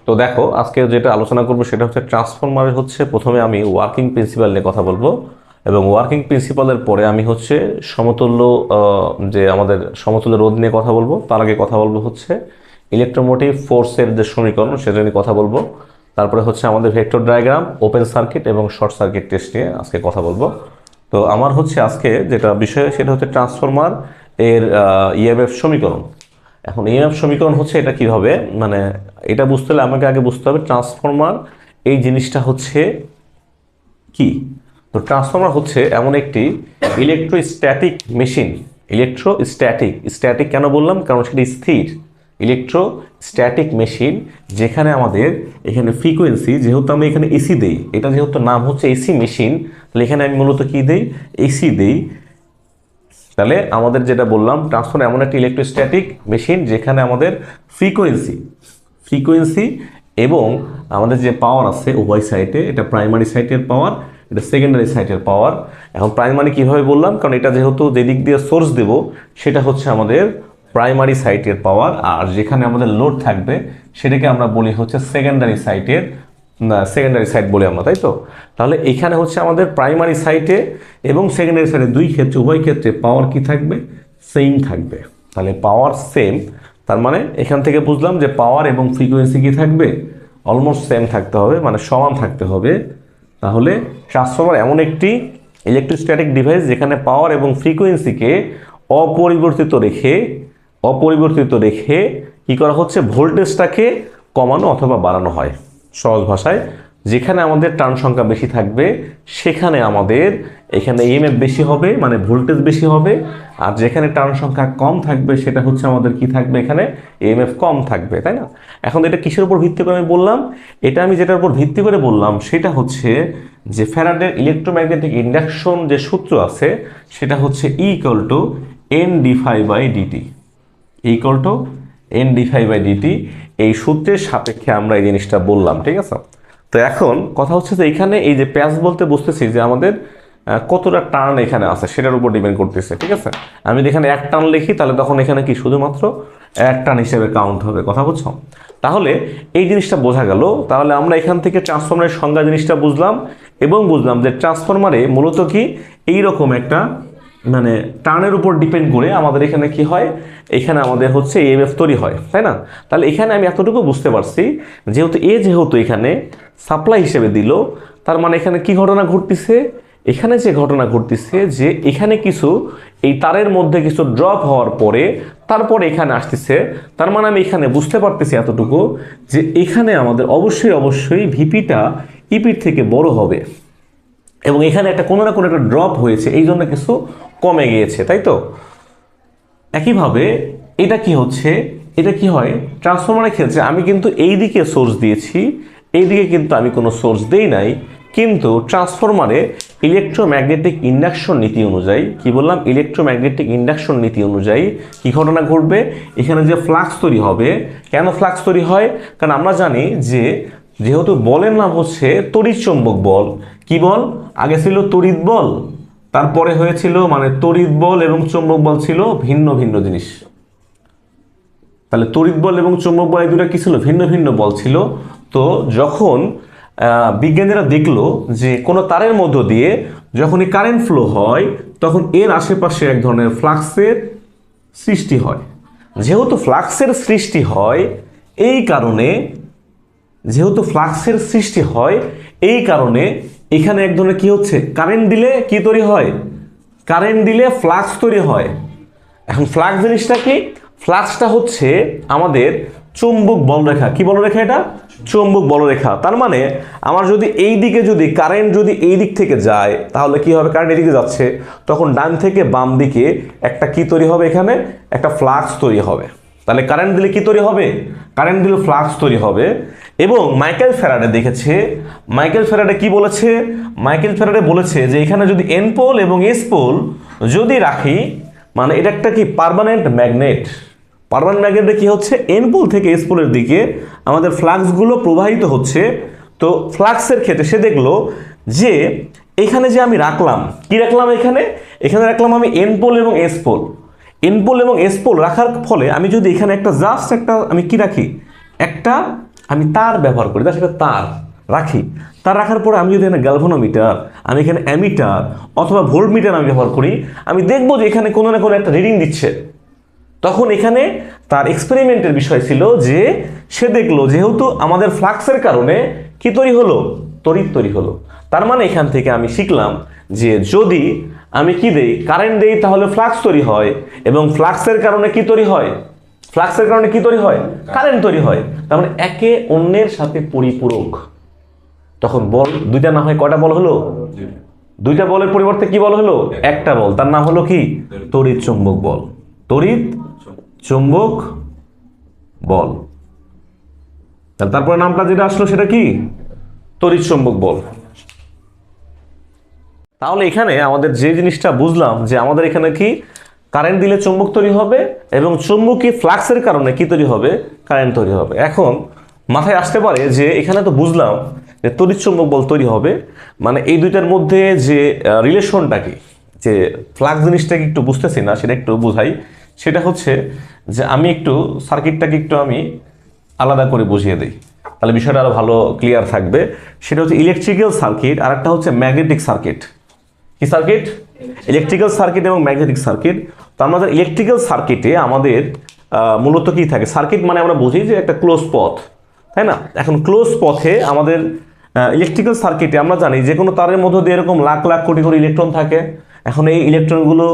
তো দেখো আজকে যেটা আলোচনা করব সেটা হচ্ছে ট্রান্সফরমারের হচ্ছে প্রথমে আমি ওয়ার্কিং প্রিন্সিপাল নিয়ে কথা বলবো এবং ওয়ার্কিং প্রিন্সিপালের পরে আমি হচ্ছে সমতুল্য যে আমাদের সমতুল্য রোধ নিয়ে কথা বলবো। তার আগে কথা বলবো হচ্ছে ইলেকট্রোমোটিভ ফোর্সের যে সমীকরণ সেটা নিয়ে কথা বলবো। তারপরে হচ্ছে আমাদের ভেক্টর ডায়াগ্রাম, ওপেন সার্কিট এবং শর্ট সার্কিট টেস্ট নিয়ে আজকে কথা বলবো। তো আমার হচ্ছে আজকে যেটা বিষয় সেটা হচ্ছে ট্রান্সফরমার এর ইএমএফ সমীকরণ। এখন ইএমএফ সমীকরণ হচ্ছে এটা কিভাবে, মানে এটা বুঝতে হলে আমাকে আগে বুঝতে হবে ট্রান্সফরমার এই জিনিসটা হচ্ছে কি। তো ট্রান্সফরমার হচ্ছে এমন একটি ইলেকট্রোস্ট্যাটিক মেশিন। স্ট্যাটিক কেন বললাম, কারণ সেটা স্থির। ইলেকট্রোস্ট্যাটিক মেশিন যেখানে আমাদের এখানে ফ্রিকোয়েন্সি, যেহেতু আমি এখানে এসি দেই, এটা যেহেতু নাম হচ্ছে এসি মেশিন, তাহলে এখানে আমি মূলত কি দেই, এসি দেই। তাহলে আমাদের যেটা বললাম ট্রান্সফরমার এমন একটা ইলেকট্রোস্ট্যাটিক মেশিন যেখানে আমাদের ফ্রিকোয়েন্সি এবং আমাদের যে পাওয়ার আছে উভয় সাইডে, এটা প্রাইমারি সাইটের পাওয়ার, এটা সেকেন্ডারি সাইটের পাওয়ার। এখন প্রাইমারি কিভাবে বললাম, কারণ এটা যেহেতু যেদিক দিয়ে সোর্স দেব সেটা হচ্ছে আমাদের প্রাইমারি সাইটের পাওয়ার, আর যেখানে আমাদের লোড থাকবে সেটাকে আমরা বলি হচ্ছে সেকেন্ডারি সাইট বলি আমরা, তাই তো। তাহলে এখানে হচ্ছে আমাদের প্রাইমারি সাইটে এবং সেকেন্ডারি সাইটে দুই ক্ষেত্রে, উভয় ক্ষেত্রে পাওয়ার কি থাকবে, সেম থাকবে। তাহলে পাওয়ার সেম, তার মানে এখান থেকে বুঝলাম যে পাওয়ার এবং ফ্রিকোয়েন্সি কি থাকবে, অলমোস্ট সেম থাকতে হবে, মানে সমান থাকতে হবে। তাহলে ট্রান্সফরমার এমন একটি ইলেকট্রোস্ট্যাটিক ডিভাইস যেখানে পাওয়ার এবং ফ্রিকোয়েন্সিকে অপরিবর্তিত রেখে কি করা হচ্ছে, ভোল্টেজটাকে কমানো অথবা বাড়ানো হয়। সহজ ভাষায়, যেখানে আমাদের টার্ন সংখ্যা বেশি থাকবে সেখানে আমাদের এখানে ইএমএফ বেশি হবে, মানে ভোল্টেজ বেশি হবে। আর যেখানে টার্ন সংখ্যা কম থাকবে সেটা হচ্ছে আমাদের কি থাকবে, এখানে ইএমএফ কম থাকবে, তাই না। এখন এটা কিসের উপর ভিত্তি করে আমি বললাম, এটা আমি যেটার উপর ভিত্তি করে বললাম সেটা হচ্ছে যে ফ্যারাডের ইলেকট্রোম্যাগনেটিক ইন্ডাকশন যে সূত্র আছে সেটা হচ্ছে E=N d∅/dt। N d∅/dt এই সূত্রের সাপেক্ষে আমরা এই জিনিসটা বললাম, ঠিক আছে। তো এখন কথা হচ্ছে যে এখানে এই যে প্যাচ বলতে বুঝতেছি যে আমাদের কতটা টার্ন এখানে আছে সেটার উপর ডিপেন্ড করতেছে, ঠিক আছে। আমি যদি এখানে এক টার্ন লিখি তাহলে তখন এখানে কি শুধুমাত্র এক টার্ন হিসেবে কাউন্ট হবে, কথা বুঝছো। তাহলে এই জিনিসটা বোঝা গেল। তাহলে আমরা এখান থেকে ট্রান্সফরমারের সংজ্ঞা জিনিসটা বুঝলাম এবং বুঝলাম যে ট্রান্সফরমারে মূলত কি এইরকম একটা মানে টার্নের উপর ডিপেন্ড করে আমাদের এখানে কি হয়, এখানে আমাদের হচ্ছে ইএমএফ তৈরি হয়, তাই না। তাহলে এখানে আমি এতটুকু বুঝতে পারছি, যেহেতু এখানে সাপ্লাই হিসেবে দিল, তার মানে এখানে কি ঘটনা ঘটতেছে, এখানে যে ঘটনা ঘটতেছে যে এখানে কিছু এই তারের মধ্যে কিছু ড্রপ হওয়ার পরে তারপরে এখানে আসতেছে। তার মানে আমি এখানে বুঝতে পারতেছি এতটুকু যে এখানে আমাদের অবশ্যই ভিপিটা ইপির থেকে বড় হবে এবং এখানে একটা কোনো না কোনো একটা ড্রপ হয়েছে, এই জন্য কিছু কমে গিয়েছে, তাই তো। একইভাবে এটা কি হয় ট্রান্সফরমারের ক্ষেত্রে, আমি কিন্তু এই দিকে সোর্স দিয়েছি, এই দিকে কিন্তু আমি কোনো সোর্স দেই নাই, কিন্তু ট্রান্সফরমারে ইলেকট্রোম্যাগনেটিক ইন্ডাকশন নীতি অনুযায়ী, কি বললাম, ইলেকট্রোম্যাগনেটিক ইন্ডাকশন নীতি অনুযায়ী কি ঘটনা ঘটবে, এখানে যে ফ্লাক্স তৈরি হবে। কেন ফ্লাক্স তৈরি হয়, কারণ আমরা জানি যে যেহেতু বলের নাম হচ্ছে তড়িৎ চৌম্বক বল, কি বল, আগে ছিল তড়িৎ বল, তারপরে হয়েছিল মানে তড়িৎ বল এবং চৌম্বক বল ছিল ভিন্ন ভিন্ন জিনিস। তাহলে তড়িৎ বল এবং চৌম্বক বল এই দুটো কি ছিল, ভিন্ন ভিন্ন বল ছিল। তো যখন বিজ্ঞানীরা দেখলো যে কোনো তারের মধ্য দিয়ে যখনই কারেন্ট ফ্লো হয় তখন এর আশেপাশে এক ধরনের ফ্লাক্সের সৃষ্টি হয়। যেহেতু ফ্লাক্সের সৃষ্টি হয় এই কারণে এখানে এক ধরনের কি হচ্ছে, কারেন্ট দিলে কি তৈরি হয়, কারেন্ট দিলে ফ্লাক্স তৈরি হয়। এখন ফ্লাক্স জিনিসটা কি, ফ্লাক্সটা হচ্ছে আমাদের চুম্বক বলরেখা। কি বলরেখা, এটা চুম্বক বলরেখা। তার মানে আমার যদি এই দিকে যদি কারেন্ট যদি এই দিক থেকে যায় তাহলে কি হবে, কারেন্ট এদিকে যাচ্ছে, তখন ডান থেকে বাম দিকে একটা কি তৈরি হবে, এখানে একটা ফ্লাক্স তৈরি হবে। তাহলে কারেন্ট দিলে কি তৈরি হবে, কারেন্ট দিলে ফ্লাক্স তৈরি হবে। এবং মাইকেল ফ্যারাডে কি বলেছে, মাইকেল ফ্যারাডে বলেছে যে এখানে যদি এন পোল এবং এস পোল যদি রাখি, মানে এটা একটা কি পার্মানেন্ট ম্যাগনেট কি হচ্ছে, এন পোল থেকে এস পোলের দিকে আমাদের ফ্লাক্সগুলো প্রবাহিত হচ্ছে। তো ফ্লাক্সের ক্ষেত্রে সে দেখলো যে এখানে যে আমি রাখলাম, কি রাখলাম, এখানে রাখলাম আমি এন পোল এবং এস পোল রাখার ফলে আমি যদি এখানে একটা জাস্ট একটা আমি কি রাখি, একটা আমি তার ব্যবহার করি, তার সাথে তার রাখি, তার রাখার পরে আমি যদি এখানে গ্যালভানোমিটার, আমি এখানে অ্যামিটার অথবা ভোল্টমিটার আমি ব্যবহার করি, আমি দেখবো যে এখানে কোনো না কোনো একটা রিডিং দিচ্ছে। তখন এখানে তার এক্সপেরিমেন্টের বিষয় ছিল যে সে দেখলো যেহেতু আমাদের ফ্লাক্সের কারণে কি তৈরি হলো, তড়িৎ তৈরি হলো। তার মানে এখান থেকে আমি শিখলাম যে যদি আমি কি দেই, কারেন্ট দেই, তাহলে ফ্লাক্স তৈরি হয়, এবং ফ্লাক্সের কারণে কি তৈরি হয়, ফ্লাক্সের কারণে কি তৈরি হয়, কারেন্ট তৈরি হয়। তার মানে একে অন্যের সাথে পরিপূরক। তখন বল দুইটা না হয় কয়টা বল হলো, দুইটা বলের পরিবর্তে কি বল হলো, একটা বল, তার নাম হলো কি, তড়িৎ চুম্বক বল। তড়িৎ চুম্বক বল। তারপরে নামটা যেটা আসলো সেটা কি, তড়িৎ চুম্বক বল। তাহলে এখানে আমাদের যে জিনিসটা বুঝলাম যে আমাদের এখানে কি কারেন্ট দিলে চুম্বক তৈরি হবে, এবং চুম্বকী ফ্লাক্সের কারণে কি তৈরি হবে, কারেন্ট তৈরি হবে। এখন মাথায় আসতে পারে যে এখানে তো বুঝলাম যে তড়িৎ চুম্বক বল তৈরি হবে, মানে এই দুইটার মধ্যে যে রিলেশনটা কি, যে ফ্লাক্স জিনিসটাকে একটু বুঝতেছি না, সেটা একটু বুঝাই। সেটা হচ্ছে যে আমি একটু সার্কিটটাকে একটু আমি আলাদা করে বুঝিয়ে দিই, তাহলে বিষয়টা আরো ভালো ক্লিয়ার থাকবে। সেটা হচ্ছে ইলেকট্রিক্যাল সার্কিট, আর একটা হচ্ছে ম্যাগনেটিক সার্কিট। কি সার্কিট, ইলেকট্রিক্যাল সার্কিট এবং ম্যাগনেটিক সার্কিট। তো আমাদের ইলেকট্রিক্যাল সার্কিটে আমাদের মূলত কি থাকে, সার্কিট মানে আমরা বুঝি যে একটা ক্লোজ পথ, তাই না। এখন ক্লোজ পথে আমাদের ইলেকট্রিক্যাল সার্কিটে আমরা জানি যে কোনো তারের মধ্যে দিয়ে এরকম লাখ লাখ কোটি কোটি ইলেকট্রন থাকে। এখন এই ইলেকট্রনগুলো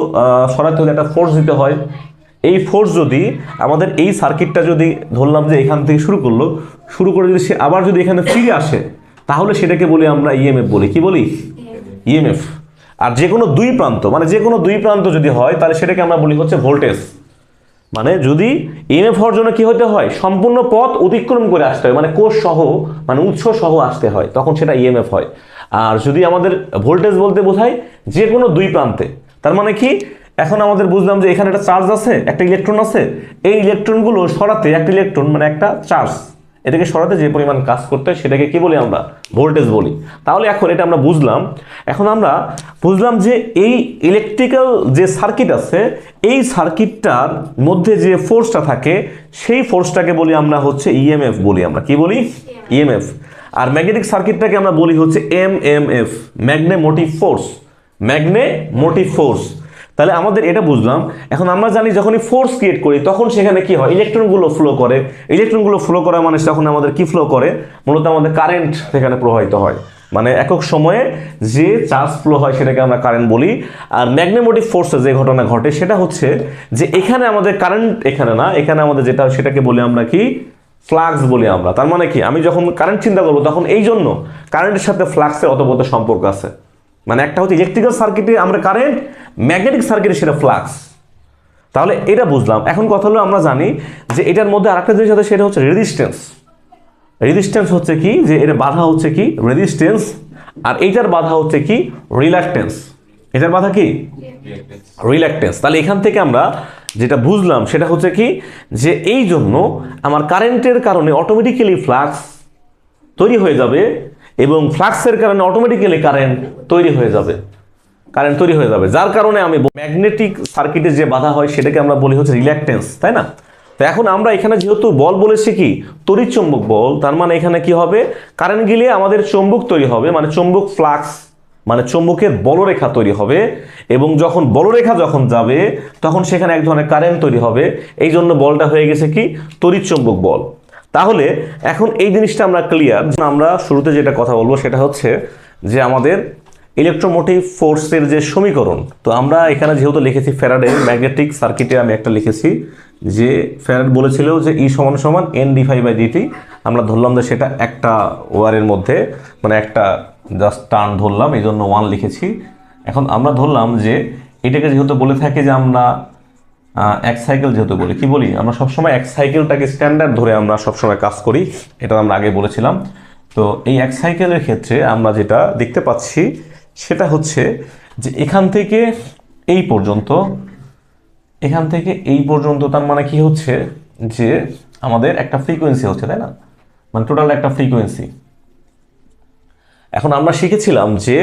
সরাতে হলে একটা ফোর্স দিতে হয়। এই ফোর্স যদি আমাদের এই সার্কিটটা যদি ধরলাম যে এখান থেকে শুরু করে যদি সে আবার যদি এখানে ফিরে আসে, তাহলে সেটাকে বলি আমরা ইএমএফ বলি। কি বলি, ইএমএফ। আর যে কোনো দুই প্রান্ত, মানে যে কোনো দুই প্রান্ত যদি হয়, তাহলে সেটাকে আমরা বলি হচ্ছে ভোল্টেজ। মানে যদি ইএমএফ হওয়ার জন্য কি হতে হয়, সম্পূর্ণ পথ অতিক্রম করে আসতে হয়, মানে কোষ সহ, মানে উৎস সহ আসতে হয়, তখন সেটা ইএমএফ হয়। আর যদি আমাদের ভোল্টেজ বলতে বোঝায় যে কোনো দুই প্রান্তে, তার মানে কি, এখন আমাদের বুঝলাম যে এখানে একটা চার্জ আছে, একটা ইলেকট্রন আছে, এই ইলেকট্রনগুলো সরাতে, একটা ইলেকট্রন মানে একটা চার্জ, এটাকে সরাতে যে পরিমাণ কাজ করতে হয় সেটাকে কি বলি আমরা, ভোল্টেজ বলি। তাহলে এখন এটা আমরা বুঝলাম। এখন আমরা বুঝলাম যে এই ইলেকট্রিক্যাল যে সার্কিট আছে, এই সার্কিটটার মধ্যে যে ফোর্সটা থাকে, সেই ফোর্সটাকে বলি আমরা হচ্ছে ইএমএফ বলি। আমরা কি বলি, ইএমএফ। আর ম্যাগনেটিক সার্কিটটাকে আমরা বলি হচ্ছে এমএমএফ, ম্যাগনেমোটিভ ফোর্স, ম্যাগনেমোটিভ ফোর্স। তাহলে আমাদের এটা বুঝলাম। এখন আমরা জানি যখনই ফোর্স ক্রিয়েট করি তখন সেখানে কি হয়, ইলেকট্রনগুলো ফ্লো করে। ইলেকট্রনগুলো ফ্লো করা মানে তখন আমাদের কি ফ্লো করে, মূলত আমাদের কারেন্ট সেখানে প্রবাহিত হয়। মানে একক সময়ে যে চার্জ ফ্লো হয় সেটাকে আমরা কারেন্ট বলি। আর ম্যাগনেমোটিভ ফোর্সে যে ঘটনা ঘটে সেটা হচ্ছে যে এখানে আমাদের কারেন্ট এখানে না, এখানে আমাদের যেটা হয় সেটাকে বলি আমরা কি, ফ্লাক্স বলি আমরা। তার মানে কি, আমি যখন কারেন্ট চিন্তা করবো তখন এই জন্য কারেন্টের সাথে ফ্লাক্সের অতপ্রত সম্পর্ক আছে। মানে একটা হচ্ছে ইলেকট্রিক্যাল সার্কিটে আমরা কারেন্ট, ম্যাগনেটিক সার্কিটে সেটা ফ্লাক্স। তাহলে এটা বুঝলাম। এখন কথা হলো আমরা জানি যে এটার মধ্যে আরেকটা জিনিস আছে, সেটা হচ্ছে রেজিস্ট্যান্স। রেজিস্ট্যান্স হচ্ছে কি, যে এর বাধা হচ্ছে কি, রেজিস্ট্যান্স। আর এইটার বাধা হচ্ছে কি, রিল্যাক্টেন্স। এটার বাধা কি, রিল্যাক্টেন্স। তাহলে এখান থেকে আমরা যেটা বুঝলাম সেটা হচ্ছে কি, যে এই জন্য আমার কারেন্টের কারণে অটোমেটিক্যালি ফ্লাক্স তৈরি হয়ে যাবে, এবং ফ্লাক্সের কারণে অটোমেটিক্যালি কারেন্ট তৈরি হয়ে যাবে, কারেন্ট তৈরি হয়ে যাবে। যার কারণে আমি ম্যাগনেটিক সার্কিটে যে বাধা হয় সেটাকে আমরা বলি হচ্ছে রিল্যাক্টেন্স, তাই না। তো এখন আমরা এখানে যেহেতু বল বলেছি কি, তড়িৎ চুম্বক বল, তার মানে এখানে কি হবে, কারেন্ট গেলে আমাদের চুম্বক তৈরি হবে, মানে চুম্বক ফ্লাক্স, মানে চুম্বকের বলরেখা তৈরি হবে। এবং যখন বলরেখা যখন যাবে তখন সেখানে এক ধরনের কারেন্ট তৈরি হবে। এই জন্য বলটা হয়ে গেছে কি, তড়িৎ চুম্বক বল। তাহলে এখন এই জিনিসটা আমরা ক্লিয়ার। আমরা শুরুতে যেটা কথা বলবো সেটা হচ্ছে যে আমাদের ইলেকট্রোমোটিভ ফোর্সের যে সমীকরণ। তো আমরা এখানে যেহেতু লিখেছি ফ্যারাডে ম্যাগনেটিক সার্কিটে, আমি একটা লিখেছি যে ফ্যারাড বলেছিল যে ই সমান সমান এন ডিভাই বাই ডিটি। আমরা ধরলাম যে সেটা একটা ওয়ারের মধ্যে, মানে একটা জাস্ট টার্ন ধরলাম, এই জন্য ওয়ান লিখেছি। এখন আমরা ধরলাম যে এটাকে যেহেতু বলে থাকি যে আমরা এক সাইকেল, যেহেতু বলি কি বলি, আমরা সবসময় এক সাইকেলটাকে স্ট্যান্ডার্ড ধরে আমরা সবসময় কাজ করি, এটা আমরা আগে বলেছিলাম। তো এই এক সাইকেলের ক্ষেত্রে আমরা যেটা দেখতে পাচ্ছি সেটা হচ্ছে যে এখান থেকে এই পর্যন্ত, এখান থেকে এই পর্যন্ত, তার মানে কি হচ্ছে যে আমাদের একটা ফ্রিকোয়েন্সি হচ্ছে, তাই না, মানে টোটাল একটা ফ্রিকোয়েন্সি। এখন আমরা শিখেছিলাম যে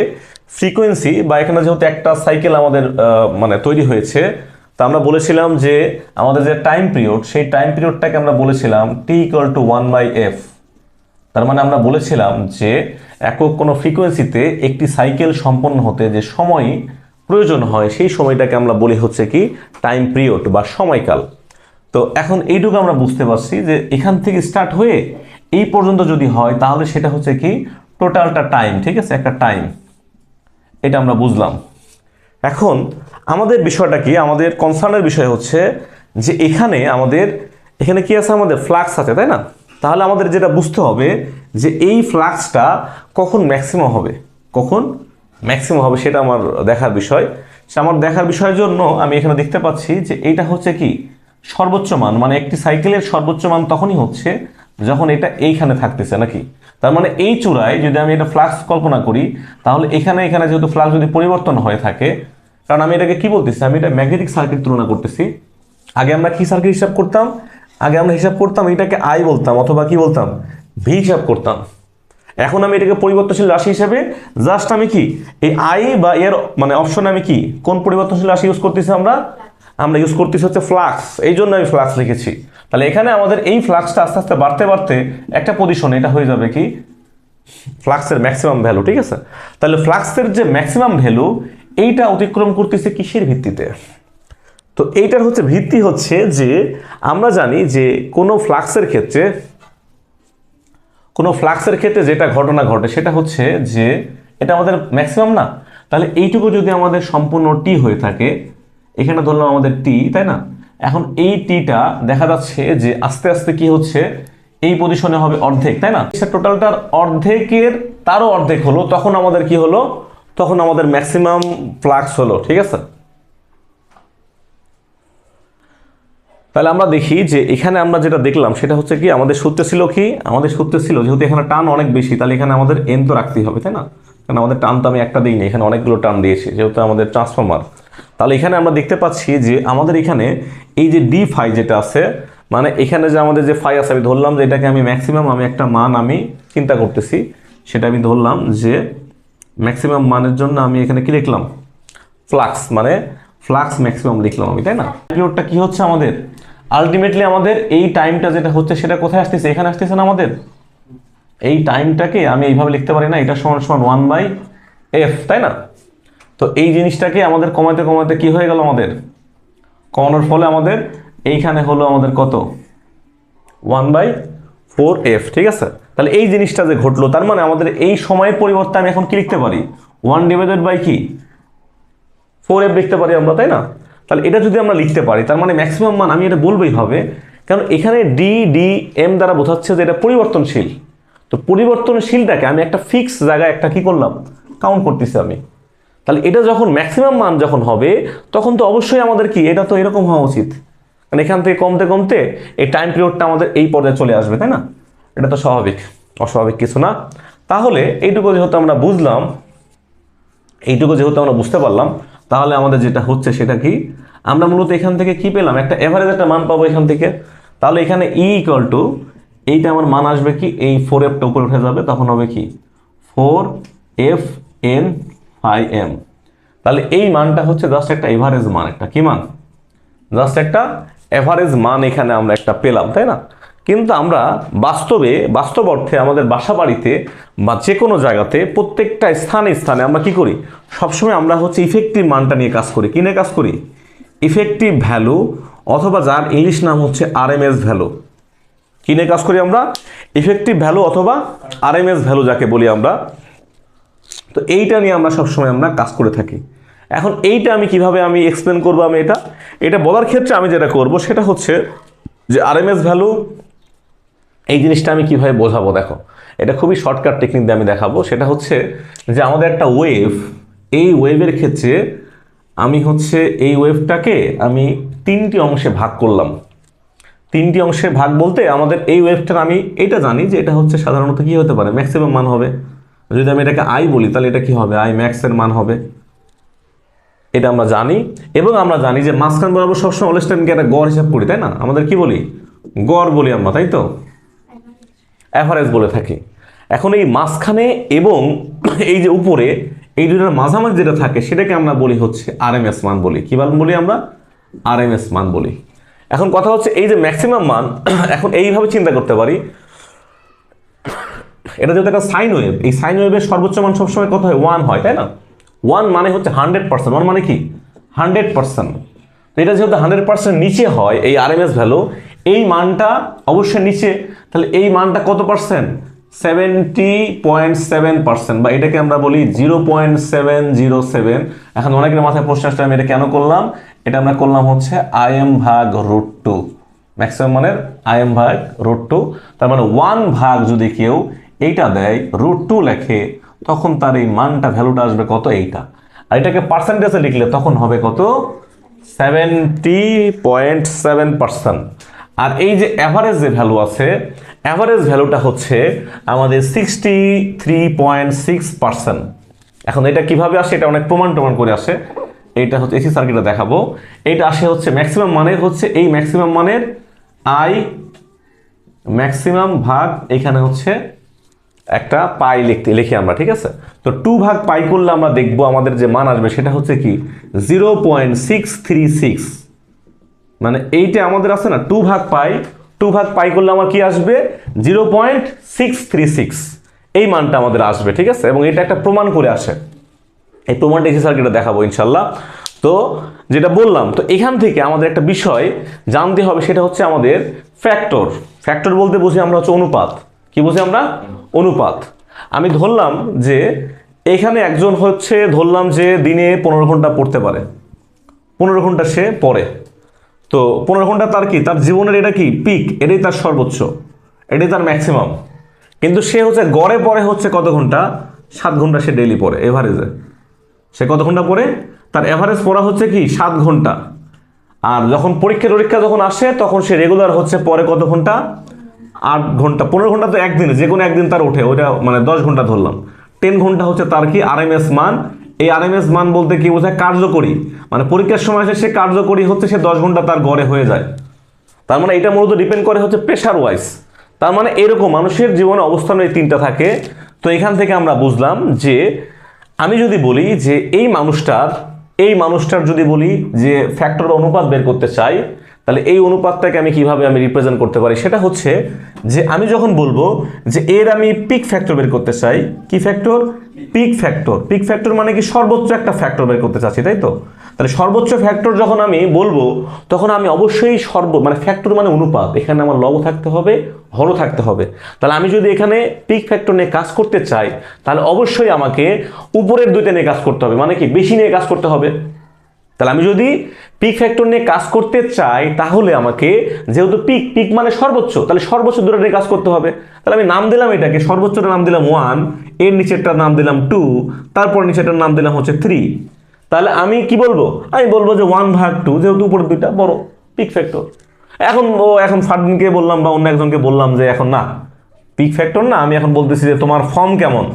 ফ্রিকোয়েন্সি, বা এখানে যেহেতু একটা সাইকেল আমাদের মানে তৈরি হয়েছে, তা আমরা বলেছিলাম যে আমাদের যে টাইম পিরিয়ড, সেই টাইম পিরিয়ডটাকে আমরা বলেছিলাম টি ইকুয়াল টু 1/f। তার মানে আমরা বলেছিলাম যে একক কোনো ফ্রিকোয়েন্সিতে একটি সাইকেল সম্পন্ন হতে যে সময় প্রয়োজন হয় সেই সময়টাকে আমরা বলি হচ্ছে কি টাইম পিরিয়ড বা সময়কাল। তো এখন এইটুকু আমরা বুঝতে পারছি যে এখান থেকে স্টার্ট হয়ে এই পর্যন্ত যদি হয় তাহলে সেটা হচ্ছে কি টোটালটা টাইম, ঠিক আছে, একটা টাইম, এটা আমরা বুঝলাম। এখন আমাদের বিষয়টা কি, আমাদের কনসার্নের বিষয় হচ্ছে যে এখানে কি আছে, আমাদের ফ্লাক্স আছে, তাই না? তাহলে আমাদের যেটা বুঝতে হবে যে এই ফ্লাক্সটা কখন ম্যাক্সিমাম হবে, কখন ম্যাক্সিমাম হবে সেটা আমার দেখার বিষয়। সে আমার দেখার বিষয়ের জন্য আমি এখানে দেখতে পাচ্ছি যে এইটা হচ্ছে কি সর্বোচ্চ মান, মানে একটি সাইকেলের সর্বোচ্চ মান তখনই হচ্ছে যখন এটা এইখানে থাকতেছে নাকি। তার মানে এই চূড়ায় যদি আমি এটা ফ্লাক্স কল্পনা করি তাহলে এখানে যেহেতু ফ্লাক্স যদি পরিবর্তন হয়ে থাকে, কারণ আমি এটাকে কি বলতেছি, আমি এটা ম্যাগনেটিক সার্কিট তুলনা করতেছি। আগে আমরা কি সার্কিট হিসাব করতাম, আগে আমরা হিসাব করতাম এটাকে আই বলতাম অথবা কি বলতাম ভি হিসাব করতাম। এখন আমি এটাকে পরিবর্তনশীল রাশি হিসেবে জাস্ট আমি কি এই আই বা এর মানে অপশনে আমি কি কোন পরিবর্তনশীল রাশি ইউজ করতেছি, আমরা ইউজ করতেছি হচ্ছে ফ্লাক্স, এই জন্য আমি ফ্লাক্স লিখেছি। তাহলে এখানে আমাদের এই ফ্লাক্সটা আস্তে আস্তে বাড়তে বাড়তে একটা পজিশনে এটা হয়ে যাবে কি ফ্লাক্সের ম্যাক্সিমাম ভ্যালু, ঠিক আছে। তাহলে ফ্লাক্সের যে ম্যাক্সিমাম ভ্যালু এইটা অতিক্রম করতেছে কিসের ভিত্তিতে, তো এইটার হচ্ছে ভিত্তি হচ্ছে যে আমরা জানি যে কোনো ফ্লাক্সের ক্ষেত্রে যেটা ঘটনা ঘটে সেটা হচ্ছে যে এটা আমাদের ম্যাক্সিমাম না। তাহলে এইটুকু যদি আমাদের সম্পূর্ণ টি হয়ে থাকে, এখানে ধরলাম আমাদের টি, তাই না? এখন এই টিটা দেখা যাচ্ছে যে আস্তে আস্তে কি হচ্ছে এই পজিশনে হবে অর্ধেক, তাই না? টোটালটার অর্ধেকের তারও অর্ধেক হলো, তখন আমাদের কি হলো, তখন আমাদের ম্যাক্সিমাম ফ্লাক্স হলো, ঠিক আছে। তাহলে আমরা দেখি যে এখানে আমরা যেটা দেখলাম সেটা হচ্ছে কি আমাদের সূত্র ছিল যেহেতু এখানে টান অনেক বেশি তাহলে এখানে আমাদের এন তো রাখতেই হবে, তাই না? কারণ আমাদের টান তো আমি একটা দিইনি, এখানে অনেকগুলো টান দিয়েছি যেহেতু আমাদের ট্রান্সফরমার। তাহলে এখানে আমরা দেখতে পাচ্ছি যে আমাদের এখানে এই যে ডি ফাই যেটা আছে, মানে এখানে যে আমাদের যে ফাই আছে আমি ধরলাম যে এটাকে আমি ম্যাক্সিমাম আমি একটা মান আমি চিন্তা করতেছি, সেটা আমি ধরলাম যে ম্যাক্সিমাম মানের জন্য আমি এখানে কি লিখলাম ফ্লাক্স, মানে ফ্লাক্স ম্যাক্সিমাম লিখলাম আমি, তাই না? পিরিয়ডটা কি হচ্ছে আমাদের আলটিমেটলি আমাদের এই টাইমটা যেটা হচ্ছে সেটা কোথায় আসতেছে, এখানে আসতেছে না আমাদের। এই টাইমটাকে আমি এইভাবে লিখতে পারি না, এটা সমান সমান 1/f, তাই না? তো এই জিনিসটাকে আমাদের কমাতে কমাতে কি হয়ে গেল, আমাদের কমানোর ফলে আমাদের এইখানে হলো আমাদের কত 1/4f, ঠিক আছে। তাহলে এই জিনিসটা যে ঘটলো তার মানে আমাদের এই সময়ের পরিবর্তে আমি এখন কি লিখতে পারি 1/4f লিখতে পারি আমরা, তাই না? তাহলে এটা যদি আমরা লিখতে পারি তার মানে ম্যাক্সিমাম মান আমি এটা বলবোই হবে, কারণ এখানে ডি দ্বারা বোঝাচ্ছে যে এটা পরিবর্তনশীল। তো পরিবর্তনশীলটাকে আমি একটা ফিক্স জায়গায় একটা কি করলাম কাউন্ট করতেছি আমি। তাহলে এটা যখন ম্যাক্সিমাম মান যখন হবে তখন তো অবশ্যই আমাদের কি এটা তো এরকম হওয়া উচিত, কারণ এখান থেকে কমতে কমতে এই টাইম পিরিয়ডটা আমাদের এই পর্যায়ে চলে আসবে, তাই না? এটা তো স্বাভাবিক, অস্বাভাবিক কিছু না। তাহলে এইটুকু যেহেতু আমরা বুঝতে পারলাম তাহলে আমাদের যেটা হচ্ছে সেটা কি আমরা মূলত এখান থেকে কি পেলাম, একটা এভারেজ একটা মান পাবো এখান থেকে। তাহলে এখানে ই ইকুয়াল টু এইটা আমার মান আসবে কি এই 4f উপরে উঠে যাবে, তখন হবে কি 4fn/m। তাহলে এই মানটা হচ্ছে জাস্ট একটা এভারেজ মান, একটা কি মান, জাস্ট একটা এভারেজ মান এখানে আমরা একটা পেলাম, তাই না? কিন্তু আমরা বাস্তব অর্থে আমাদের বাসা বাড়িতে বা যে কোনো জায়গাতে প্রত্যেকটা স্থানে আমরা কি করি, সবসময় আমরা হচ্ছে ইফেক্টিভ মানটা নিয়ে কাজ করি। কি নিয়ে কাজ করি? ইফেক্টিভ ভ্যালু, অথবা যার ইংলিশ নাম হচ্ছে আরএমএস ভ্যালু। কি নিয়ে কাজ করি আমরা? ইফেক্টিভ ভ্যালু অথবা আরএমএস ভ্যালু যাকে বলি আমরা। তো এইটা নিয়ে আমরা সবসময় আমরা কাজ করে থাকি। এখন এইটা আমি কিভাবে আমি এক্সপ্লেন করবো, আমি এটা বলার ক্ষেত্রে আমি যেটা করব সেটা হচ্ছে যে আরএমএস ভ্যালু এই জিনিসটা আমি কিভাবে বোঝাবো, দেখো এটা খুবই শর্টকাট টেকনিক দিয়ে আমি দেখাবো। সেটা হচ্ছে যে আমাদের একটা ওয়েভ, এই ওয়েভের ক্ষেত্রে আমি হচ্ছে এই ওয়েভটাকে আমি 3টি অংশে ভাগ করলাম। 3টি অংশে ভাগ বলতে আমাদের এই ওয়েভটার আমি এটা জানি যে এটা হচ্ছে সাধারণত কি হতে পারে ম্যাক্সিমাম মান হবে। যদি আমি এটাকে আই বলি তাহলে এটা কি হবে আই ম্যাক্সের মান হবে, এটা আমরা জানি। এবং আমরা জানি যে মাঝখান বরাবর সবসময় অলওয়েজ টাইমকে একটা গড় হিসাব করি, তাই না? আমাদের কি বলি গড় বলি আমরা, তাই তো অ্যাভারেজ বলে থাকি। এখন এই মাঝখানে এবং এই যে উপরে এই দুটোর মাঝামাঝি যেটা থাকে সেটাকে আমরা বলি হচ্ছে আরএমএস মান বলি। কি মান বলি আমরা? আরএমএস মান বলি। এখন কথা হচ্ছে এই যে ম্যাক্সিমাম মান, এখন এইভাবে চিন্তা করতে পারি এটা যেহেতু একটা সাইন ওয়েভ, এই সাইন ওয়েভের সর্বোচ্চ মান সবসময় কত হয়? 1 হয়, তাই না? 1 মানে হচ্ছে 100%, 1 মানে কি 100%। তো এটা যেহেতু 100% নিচে হয় এই আরএমএস ভ্যালু, এই মানটা অবশ্যই নিচে, তাহলে এই মানটা কত পার্সেন্ট? 70.7%, বা এটাকে আমরা বলি 0.707। এখন অনেকের মাথায় প্রশ্ন আসলে আমি এটা কেন করলাম, এটা আমরা করলাম হচ্ছে আইএম ভাগ √2, ম্যাক্সিমাম মানের আইএম ভাগ √2। তার মানে 1 ভাগ যদি কেউ এইটা দেয় √2 লেখে, তখন তার এই মানটা ভ্যালুটা আসবে কত? এইটা। আর এটাকে পার্সেন্টেজে লিখলে তখন হবে কত? 70.7%। আর এই যে অ্যাভারেজ যে ভ্যালু আছে, অ্যাভারেজ ভ্যালুটা হচ্ছে আমাদের 63.6%। এখন এটা কিভাবে আসে? এটা অনেক প্রমাণ করে আসে। এইটা হচ্ছে এসি সার্কিটে দেখাবো। এইটা আসে হচ্ছে ম্যাক্সিমাম মানের হচ্ছে এই ম্যাক্সিমাম মানের আই ম্যাক্সিমাম ভাগ এখানে হচ্ছে একটা পাই লিখি আমরা, ঠিক আছে? তো 2 ভাগ পাই করলে আমরা দেখবো আমাদের যে মান আসবে সেটা হচ্ছে কি 0.636। মানে এইটা আমাদের আছে না 2 ভাগ পাই করলে আমার কি আসবে? 0.636 এই মানটা আমাদের আসবে, ঠিক আছে? এবং এটা একটা প্রমাণ করে আসে, এই প্রমাণটা এসি সার্কিটে দেখাবো ইনশাল্লাহ। তো যেটা বললাম, তো এখান থেকে আমাদের একটা বিষয় জানতে হবে, সেটা হচ্ছে আমাদের ফ্যাক্টর বলতে বুঝি আমরা হচ্ছে অনুপাত। কি বুঝি আমরা? অনুপাত। আমি ধরলাম যে এখানে একজন হচ্ছে ধরলাম যে দিনে 15 ঘন্টা পড়তে পারে, 15 ঘন্টা সে পড়ে। তো 15 ঘন্টা তার কি, তার জীবনের এটা কি পিক, এটাই তার সর্বোচ্চ, এটাই তার ম্যাক্সিমাম। কিন্তু সে হচ্ছে গড়ে পড়ে হচ্ছে কত ঘন্টা? 7 ঘন্টা সে ডেইলি পড়ে এভারেজে। সে কত ঘন্টা পড়ে? তার এভারেজ পড়া হচ্ছে কি 7 ঘন্টা। আর যখন পরীক্ষা যখন আসে তখন সে রেগুলার হচ্ছে পরে কত ঘন্টা? 8 ঘন্টা। 15 ঘন্টা তো একদিনে, যে কোনো একদিন তার ওঠে, ওইটা মানে 10 ঘন্টা ধরলাম। 10 ঘন্টা হচ্ছে তার কি আরএমএস মান। এই আরএমএস মান বলতে কি বোঝায়? কার্যকরী, মানে পরীক্ষার সময় এসে সে কার্যকরী হচ্ছে সে 10 ঘন্টা তার গড়ে হয়ে যায়। তার মানে এটা মূলত ডিপেন্ড করে হচ্ছে প্রেশার ওয়াইজ। তার মানে এরকম মানুষের জীবনে অবস্থান এই 3টা থাকে। তো এখান থেকে আমরা বুঝলাম যে আমি যদি বলি যে এই মানুষটার যদি বলি যে ফ্যাক্টর বা অনুপাত বের করতে চাই, তাহলে এই অনুপাতটাকে আমি কিভাবে রিপ্রেজেন্ট করতে পারি? সেটা হচ্ছে যে আমি যখন বলবো যে এর আমি পিক ফ্যাক্টর বের করতে চাই। কি ফ্যাক্টর? পিক ফ্যাক্টর মানে কি সর্বোচ্চ একটা ফ্যাক্টর বের করতে চাচ্ছি, তাই তো? তাহলে সর্বোচ্চ ফ্যাক্টর যখন আমি বলবো, তখন আমি অবশ্যই মানে ফ্যাক্টর মানে অনুপাত, এখানে আমার লব থাকতে হবে, হরও থাকতে হবে। তাহলে আমি যদি এখানে পিক ফ্যাক্টর নিয়ে কাজ করতে চাই, তাহলে অবশ্যই আমাকে উপরের 2টা নিয়ে কাজ করতে হবে, মানে কি বেশি নিয়ে কাজ করতে হবে। তাহলে আমি যদি পিক ফ্যাক্টর নিয়ে কাজ করতে চাই, তাহলে আমাকে যেহেতু পিক মানে সর্বোচ্চ, তাহলে সর্বোচ্চ 2টা নিয়ে কাজ করতে হবে। তাহলে আমি নাম দিলাম এটাকে, সর্বোচ্চটার নাম দিলাম 1, এর নিচেরটার নাম দিলাম 2, তারপর নিচেরটার নাম দিলাম হচ্ছে 3। তাহলে আমি কি বলবো? আমি বলবো যে 1 ভাগ 2, যেহেতু উপরের 2টা বড় পিক ফ্যাক্টর। এখন ফারদিনকে বললাম বা অন্য একজনকে বললাম যে এখন না পিক ফ্যাক্টর না, আমি এখন বলতেছি যে তোমার ফর্ম কেমন,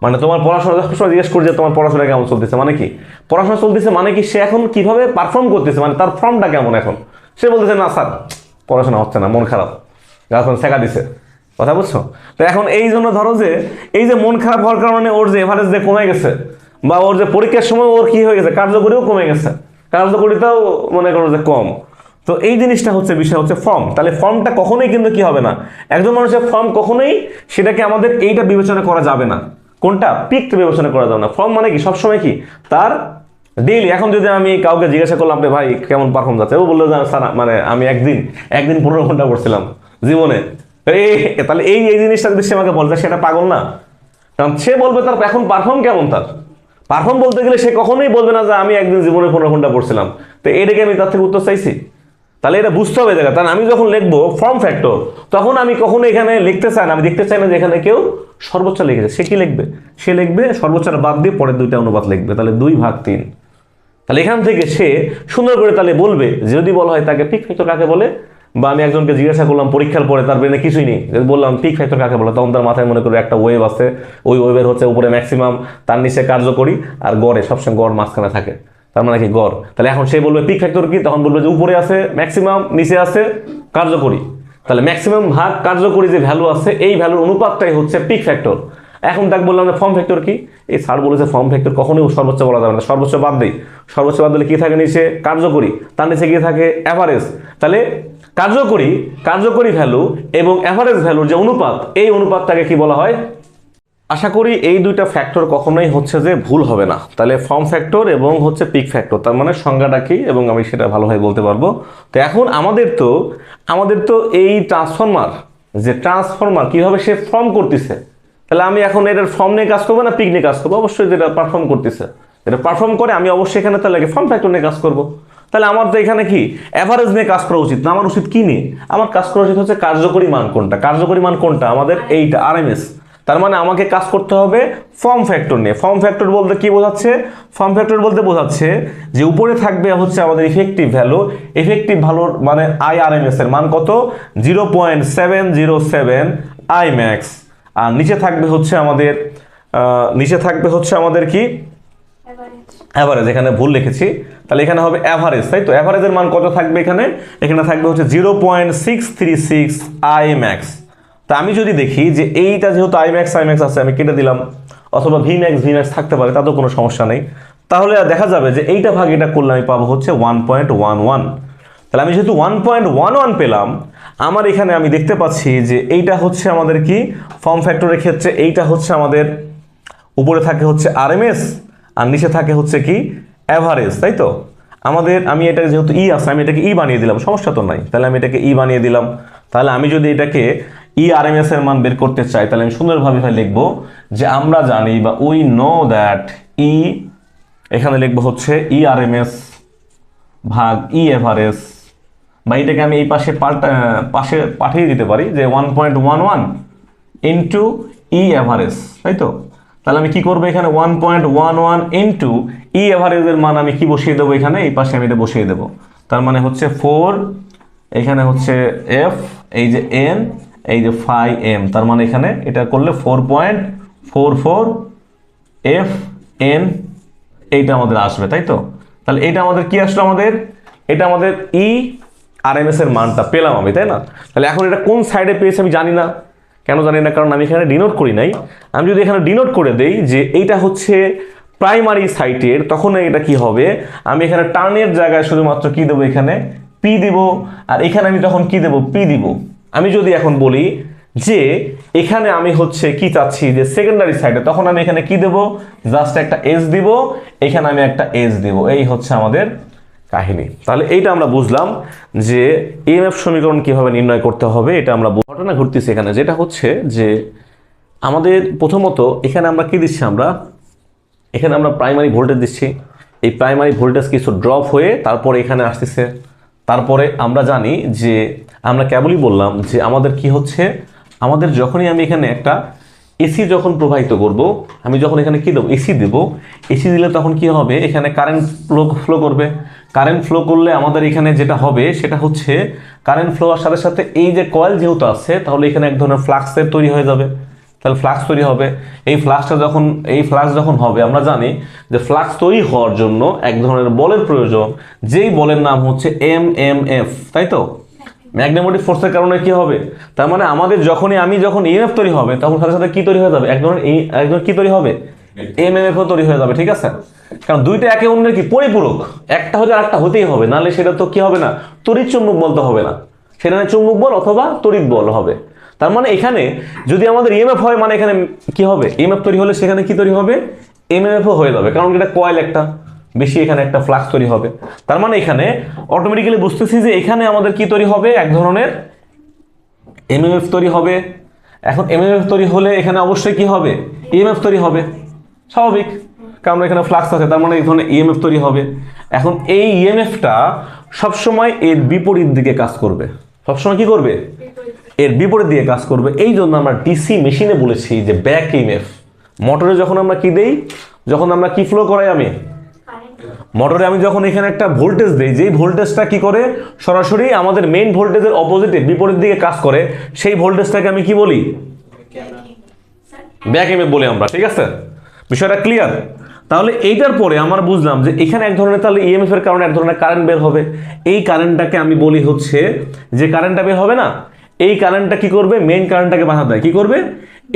মানে তোমার পড়াশোনা জিজ্ঞেস করি যে তোমার পড়াশোনা কেমন চলতেছে, মানে কি পড়াশোনা চলতেছে, মানে কি সে এখন কিভাবে পারফর্ম করতেছে, মানে তার ফর্মটা কেমন। এখন সে বলতেছে না স্যার পড়াশোনা হচ্ছে না, মন খারাপ, এখন শেখা দিছে। কথা বুঝছো? তো এখন এই জন্য ধরো যে এই যে মন খারাপ হওয়ার কারণে ওর যে এভারেজ যে কমে গেছে, বা ওর যে পরীক্ষার সময় ওর কি হয়ে গেছে, কার্যকরীও কমে গেছে, কার্যকরিতাও মনে করো যে কম। তো এই জিনিসটা হচ্ছে বিষয় হচ্ছে ফর্ম। তাহলে ফর্মটা কখনোই কিন্তু কি হবে না, একজন মানুষের ফর্ম কখনোই সেটাকে আমাদের এইটা বিবেচনা করা যাবে না। কোনটা? পিকটা বিবেচনা করা যাবে না। ফর্ম মানে কি সবসময় কি তার ডেইলি। এখন যদি আমি কাউকে জিজ্ঞাসা করলাম আপনি ভাই কেমন পারফর্ম যাচ্ছে, ও বললো যে স্যার মানে আমি একদিন 15 ঘন্টা পড়ছিলাম জীবনে। তাহলে এই জিনিসটা যদি সে আমাকে বলতে, সেটা পাগল না? কারণ সে বলবে তার এখন পারফর্ম কেমন। তার পারফর্ম বলতে গেলে সে কখনোই বলবে না যে আমি একদিন জীবনে 15 ঘন্টা পড়ছিলাম। তো এটাকে আমি তার থেকে উত্তর চাইছি? তাহলে এটা বুঝতে হবে জায়গা। তাহলে আমি যখন লিখবো ফর্ম ফ্যাক্টর, তখন আমি কখনো এখানে লিখতে চাই না, আমি দেখতে চাই না যে এখানে কেউ সর্বোচ্চ লিখেছে। সে কি লিখবে? সে লিখবে সর্বোচ্চটা বাদ দিয়ে পরের 2টা অনুপাত লিখবে, তাহলে 2 ভাগ 3। তাহলে এখান থেকে সে সুন্দর করে তাহলে বলবে, যদি বলা হয় তাকে পিক ফ্যাক্টর কাকে বলে, বা আমি একজনকে জিজ্ঞাসা করলাম পরীক্ষার পরে তার ব্রেনে কিছুই নেই, যদি বললাম পিক ফ্যাক্টর কাকে বলে, তখন তার মাথায় মনে করে একটা ওয়েভ আছে, ওই ওয়েভের হচ্ছে উপরে ম্যাক্সিমাম, তার নিচে কার্যকরী, আর গড়ে সবসময় গড় মাঝখানে থাকে, তার মানে কি গড়। তাহলে এখন সে বলবে পিক ফ্যাক্টর কি, তখন বলবে যে উপরে আছে ম্যাক্সিমাম, নিচে আছে কার্যকরী। তাহলে ম্যাক্সিমাম ভাগ কার্যকরী যে ভ্যালু আছে, এই ভ্যালুর অনুপাতটাই হচ্ছে পিক ফ্যাক্টর। এখন তাকে বললাম যে ফর্ম ফ্যাক্টর কি, এই স্যার বলেছে ফর্ম ফ্যাক্টর কখনোই সর্বোচ্চ বলা যাবে না, সর্বোচ্চ বাদ দেই। সর্বোচ্চ বাদ দিলে কি থাকে? নিচে কার্যকরী, তার নিচে কি থাকে? অ্যাভারেজ। তাহলে কার্যকরী ভ্যালু এবং অ্যাভারেজ ভ্যালুর যে অনুপাত, এই অনুপাতটাকে কি বলা হয়? আশা করি এই দুইটা ফ্যাক্টর কখনোই হচ্ছে যে ভুল হবে না। তাহলে ফর্ম ফ্যাক্টর এবং হচ্ছে পিক ফ্যাক্টর, তার মানে সংজ্ঞাটা কি এবং আমি সেটা ভালোভাবে বলতে পারবো। তো এখন আমাদের তো এই ট্রান্সফরমার কিভাবে সে ফর্ম করতেছে, তাহলে আমি এখন এটার ফর্ম নিয়ে কাজ করবো না পিক নিয়ে কাজ করবো? অবশ্যই যেটা পারফর্ম করতেছে, যেটা পারফর্ম করে আমি অবশ্যই এখানে তাহলে ফর্ম ফ্যাক্টর নিয়ে কাজ করবো। তাহলে আমার তো এখানে কি অ্যাভারেজ নিয়ে কাজ করা উচিত না, আমার উচিত কি নিয়ে? আমার কাজ করা উচিত হচ্ছে কার্যকরী মান কোনটা। কার্যকরী মান কোনটা? আমাদের এইটা আরএমএস। তার মানে আমাকে কাজ করতে হবে ফর্ম ফ্যাক্টর নিয়ে। ফর্ম ফ্যাক্টর বলতে কি বোঝাচ্ছে? ফর্ম ফ্যাক্টর বলতে বোঝাচ্ছে যে উপরে থাকবে হচ্ছে আমাদের ইফেক্টিভ ভ্যালুর মানে আইআরএমএস এর মান কত? 0.707 আই ম্যাক্স। আর নিচে থাকবে হচ্ছে আমাদের কি অ্যাভারেজ। এখানে ভুল লিখেছি, তাহলে এখানে হবে অ্যাভারেজ, তাই তো? অ্যাভারেজের মান কত থাকবে এখানে থাকবে হচ্ছে 0.636 আই ম্যাক্স। তা আমি যদি দেখি যে এইটা যেহেতু আই ম্যাক্স আছে, আমি কেটে দিলাম, অথবা ভি ম্যাক্স থাকতে পারে, তাতেও কোনো সমস্যা নেই। তাহলে দেখা যাবে যে এইটা ভাগ এটা করলে আমি পাবো হচ্ছে 1.11। তাহলে আমি যেহেতু 1.11 পেলাম, আমার এখানে আমি দেখতে পাচ্ছি যে এইটা হচ্ছে আমাদের কি ফর্ম ফ্যাক্টরের ক্ষেত্রে এইটা হচ্ছে আমাদের উপরে থাকে হচ্ছে আরএমএস আর নিচে থাকে হচ্ছে কি অ্যাভারেজ, তাই তো? আমি এটাকে যেহেতু আছে, আমি এটাকে বানিয়ে দিলাম, সমস্যা তো নাই। তাহলে আমি এটাকে বানিয়ে দিলাম। তাহলে আমি যদি এটাকে আরএমএস এর মান বের করতে চাই, তাহলে আমি সুন্দরভাবে লিখবো যে আমরা জানি বা উই নো দ্যাট এখানে লিখবো হচ্ছে আরএমএস ভাগ এভারেজ, বা এটাকে আমি এই পাশে পাঠিয়ে দিতে পারি যে 1.11 ইন্টু এভারেজ, তাই তো? তাহলে আমি কি করবো এখানে 1.11 ইন্টু এভারেজের মান আমি কি বসিয়ে দেবো এখানে এই পাশে আমি এটা বসিয়ে দেবো। তার মানে হচ্ছে 4, এখানে হচ্ছে এফ, এই যে এন, এই যে ফাই এম, তার মানে এখানে এটা করলে 4.44 এফ এন এইটা আমাদের আসবে, তাই তো? তাহলে এটা আমাদের কি আসলো? এটা আমাদের আরএমএস এর মানটা পেলাম আমি, তাই না? তাহলে এখন এটা কোন সাইডে পেয়েছি আমি জানি না। কেন জানি না? কারণ আমি এখানে ডিনোট করি নাই। আমি যদি এখানে ডিনোট করে দেই যে এইটা হচ্ছে প্রাইমারি সাইটের, তখন এটা কি হবে? আমি এখানে টার্নের জায়গায় শুধুমাত্র কি দেবো? এখানে পি দিব। আর এখানে আমি তখন কি দেবো? পি দিব। আমি যদি এখন বলি যে এখানে আমি হচ্ছে কি চাচ্ছি যে সেকেন্ডারি সাইডে, তখন আমি এখানে কি দেব? জাস্ট একটা এস দিব, এখানে আমি একটা এস দিব। এই হচ্ছে আমাদের কাহিনী। তাহলে এইটা আমরা বুঝলাম যে ইএমএফ সমীকরণ কিভাবে নির্ণয় করতে হবে। এটা আমরা ঘটনা ঘটতেছে এখানে, যেটা হচ্ছে যে আমাদের প্রথমত এখানে আমরা কি দিচ্ছি? এখানে আমরা প্রাইমারি ভোল্টেজ দিচ্ছি। এই প্রাইমারি ভোল্টেজ কিছু ড্রপ হয়ে তারপরে এখানে আসতেছে। তারপরে আমরা জানি যে আমরা কেবলই বললাম যে আমাদের কি হচ্ছে, আমাদের যখনই আমি এখানে একটা এসি যখন প্রবাহিত করব, আমি যখন এখানে কি দেবো? এসি দেব। এসি দিলে তখন কি হবে? এখানে কারেন্ট ফ্লো করবে। কারেন্ট ফ্লো করলে আমাদের এখানে যেটা হবে সেটা হচ্ছে কারেন্ট ফ্লো হওয়ার সাথে সাথে এই যে কয়েল যেহেতু আছে, তাহলে এখানে এক ধরনের ফ্লাক্সের তৈরি হয়ে যাবে। তাহলে ফ্লাক্স তৈরি হবে। এই ফ্লাক্স যখন হবে, আমরা জানি যে ফ্লাক্স তৈরি হওয়ার জন্য এক ধরনের বলের প্রয়োজন, যেই বলের নাম হচ্ছে এমএমএফ, তাই তো? ম্যাগনেটিক ফোর্সের কারণে কি হবে? তার মানে আমাদের যখন ইএমএফ তৈরি হবে, তখন সাথে সাথে কি তৈরি হয়ে যাবে? এক ধরনের কি তৈরি হবে? এমএমএফও তৈরি হয়ে যাবে, ঠিক আছে? কারণ দুইটা একে অন্যের কি পরিপূরক, একটা হলে আরেকটা হতেই হবে, নাহলে সেটা তো কি হবে না? তড়িৎ চুম্বক বল তো হবে না, সেটা চুম্বক বল অথবা তড়িৎ বল হবে। তার মানে এখানে যদি আমাদের ইএমএফ হয়, মানে এখানে কি হবে? ইএমএফ তৈরি হলে সেখানে কি তৈরি হবে? এমএমএফও হয়ে যাবে, কারণ এটা কয়েল একটা বেশি, এখানে একটা ফ্লাক্স তৈরি হবে। তার মানে এখানে অটোমেটিক্যালি বুঝতেছি যে এখানে আমাদের কি তৈরি হবে? এক ধরনের এমএমএফ তৈরি হবে। এখন এমএমএফ তৈরি হলে এখানে অবশ্যই কি হবে? ইএমএফ তৈরি হবে, স্বাভাবিক, কারণ এখানে ফ্লাক্স আছে, তার মানে এই ধরনের ইএমএফ তৈরি হবে। এখন এই ইএমএফটা সবসময় এর বিপরীত দিকে কাজ করবে। সবসময় কি করবে? এর বিপরীত দিকে কাজ করবে। এই জন্য আমরা ডিসি মেশিনে বলেছি যে ব্যাক ইএমএফ। মোটরে যখন আমরা কি দেই, যখন আমরা কি ফ্লো করাই, মোটরে আমি যখন এখানে একটা ভোল্টেজ দেই, যেই ভোল্টেজটা কি করে সরাসরি আমাদের মেইন ভোল্টেজের অপোজিটে বিপরীত দিকে কাজ করে, সেই ভোল্টেজটাকে আমি কি বলি? ব্যাক ইএমএফ বলি আমরা, ঠিক আছে? বিষয়টা ক্লিয়ার? তাহলে এইটার পরে আমরা বুঝলাম যে এখানে এক ধরনের তাহলে ইএমএফ এর কারণে এক ধরনের কারেন্ট বের হবে। এই কারেন্টটাকে আমি বলি হচ্ছে যে কারেন্টটা বের হবে না, এই কারেন্টটা কি করবে? মেইন কারেন্টটাকে বাধা দেয়। কি করবে?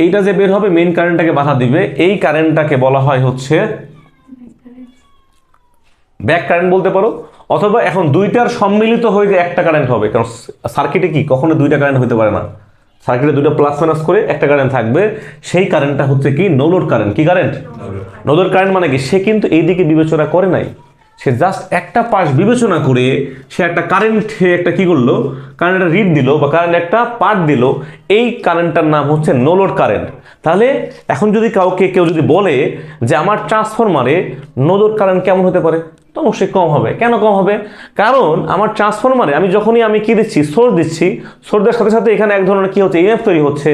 এইটা যে বের হবে মেইন কারেন্টটাকে বাধা দিবে। এই কারেন্টটাকে বলা হয় হচ্ছে ব্যাক কারেন্ট বলতে পারো, অথবা এখন দুইটার সম্মিলিত হয়ে যে একটা কারেন্ট হবে, কারণ সার্কিটে কি কখনো দুইটা কারেন্ট হতে পারে না। সার্কিটে দুটো প্লাস মাইনাস করে একটা কারেন্ট থাকবে, সেই কারেন্টটা হচ্ছে কি নো লোড কারেন্ট। কি কারেন্ট? নো লোড কারেন্ট মানে কি, সে কিন্তু এইদিকে বিবেচনা করে নাই, সে জাস্ট একটা পাশ বিবেচনা করে সে একটা কারেন্ট একটা কি করলো, কারেন্ট রিড দিল বা কারেন্ট একটা পার্ট দিল, এই কারেন্টটার নাম হচ্ছে নো লোড কারেন্ট। তাহলে এখন যদি কেউ যদি বলে যে আমার ট্রান্সফরমারে নো লোড কারেন্ট কেমন হতে পারে, তো অবশ্যই কম হবে। কেন কম হবে? কারণ আমার ট্রান্সফরমারে আমি যখনই আমি কি দিচ্ছি, সোর্স দিচ্ছি, সোর্স দেওয়ার সাথে সাথে এখানে এক ধরনের কি হচ্ছে, ইএমএফ তৈরি হচ্ছে।